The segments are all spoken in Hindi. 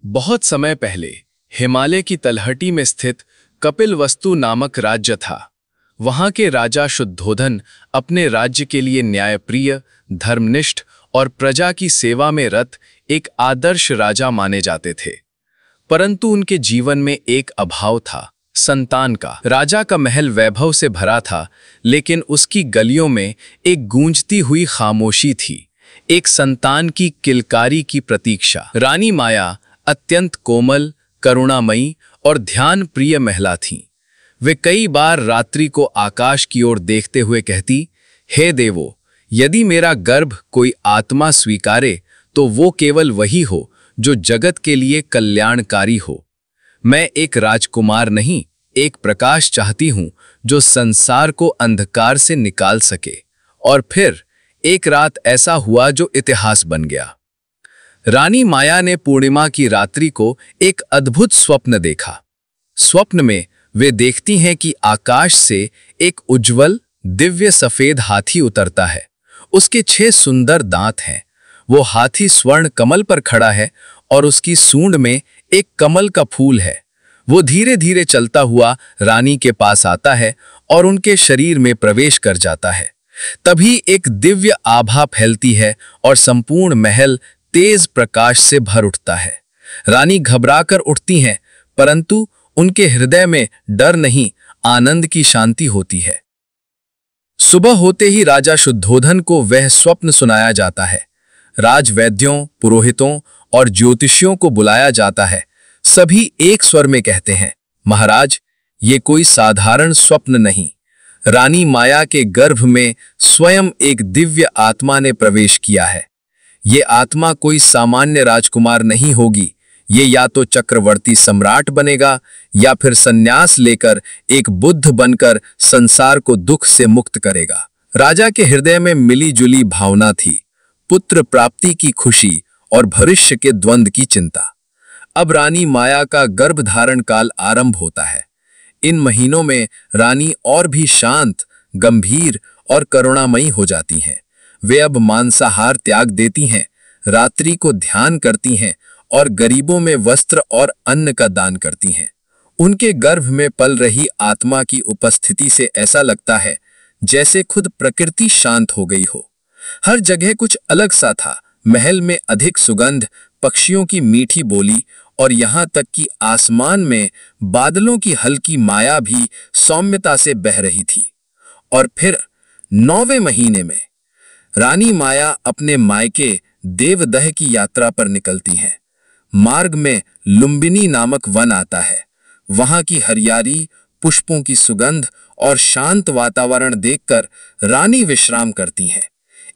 बहुत समय पहले हिमालय की तलहटी में स्थित कपिलवस्तु नामक राज्य था। वहां के राजा शुद्धोधन अपने राज्य के लिए न्यायप्रिय, धर्मनिष्ठ और प्रजा की सेवा में रत एक आदर्श राजा माने जाते थे। परंतु उनके जीवन में एक अभाव था, संतान का। राजा का महल वैभव से भरा था, लेकिन उसकी गलियों में एक गूंजती हुई खामोशी थी, एक संतान की किलकारी की प्रतीक्षा। रानी माया अत्यंत कोमल, करुणामयी और ध्यान प्रिय महिला थीं। वे कई बार रात्रि को आकाश की ओर देखते हुए कहती, हे देवो, यदि मेरा गर्भ कोई आत्मा स्वीकारे तो वो केवल वही हो जो जगत के लिए कल्याणकारी हो। मैं एक राजकुमार नहीं, एक प्रकाश चाहती हूं जो संसार को अंधकार से निकाल सके। और फिर एक रात ऐसा हुआ जो इतिहास बन गया। रानी माया ने पूर्णिमा की रात्रि को एक अद्भुत स्वप्न देखा। स्वप्न में वे देखती हैं कि आकाश से एक उज्जवल, दिव्य सफेद हाथी उतरता है। उसके 6 सुंदर दांत हैं। वो हाथी स्वर्ण कमल पर खड़ा है और उसकी सूंड में एक कमल का फूल है। वो धीरे धीरे चलता हुआ रानी के पास आता है और उनके शरीर में प्रवेश कर जाता है। तभी एक दिव्य आभा फैलती है और संपूर्ण महल तेज प्रकाश से भर उठता है। रानी घबराकर उठती हैं, परंतु उनके हृदय में डर नहीं, आनंद की शांति होती है। सुबह होते ही राजा शुद्धोधन को वह स्वप्न सुनाया जाता है। राजवैद्यों, पुरोहितों और ज्योतिषियों को बुलाया जाता है। सभी एक स्वर में कहते हैं, महाराज, ये कोई साधारण स्वप्न नहीं। रानी माया के गर्भ में स्वयं एक दिव्य आत्मा ने प्रवेश किया है। ये आत्मा कोई सामान्य राजकुमार नहीं होगी। ये या तो चक्रवर्ती सम्राट बनेगा या फिर संन्यास लेकर एक बुद्ध बनकर संसार को दुख से मुक्त करेगा। राजा के हृदय में मिली-जुली भावना थी, पुत्र प्राप्ति की खुशी और भविष्य के द्वंद्व की चिंता। अब रानी माया का गर्भधारण काल आरंभ होता है। इन महीनों में रानी और भी शांत, गंभीर और करुणामयी हो जाती हैं। वे अब मांसाहार त्याग देती हैं, रात्रि को ध्यान करती हैं और गरीबों में वस्त्र और अन्न का दान करती हैं। उनके गर्भ में पल रही आत्मा की उपस्थिति से ऐसा लगता है जैसे खुद प्रकृति शांत हो गई हो। हर जगह कुछ अलग सा था। महल में अधिक सुगंध, पक्षियों की मीठी बोली और यहाँ तक कि आसमान में बादलों की हल्की माया भी सौम्यता से बह रही थी। और फिर 9वें महीने में रानी माया अपने मायके देवदह की यात्रा पर निकलती हैं। मार्ग में लुंबिनी नामक वन आता है। वहां की हरियाली, पुष्पों की सुगंध और शांत वातावरण देखकर रानी विश्राम करती हैं।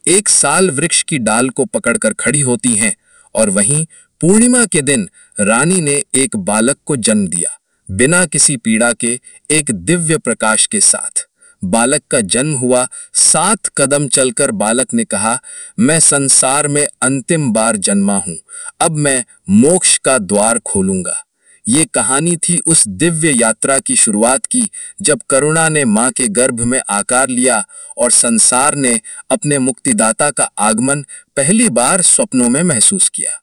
एक साल वृक्ष की डाल को पकड़कर खड़ी होती हैं और वहीं पूर्णिमा के दिन रानी ने एक बालक को जन्म दिया, बिना किसी पीड़ा के, एक दिव्य प्रकाश के साथ। बालक का जन्म हुआ। 7 कदम चलकर बालक ने कहा, मैं संसार में अंतिम बार जन्मा हूं, अब मैं मोक्ष का द्वार खोलूंगा। ये कहानी थी उस दिव्य यात्रा की शुरुआत की, जब करुणा ने मां के गर्भ में आकार लिया और संसार ने अपने मुक्तिदाता का आगमन पहली बार स्वप्नों में महसूस किया।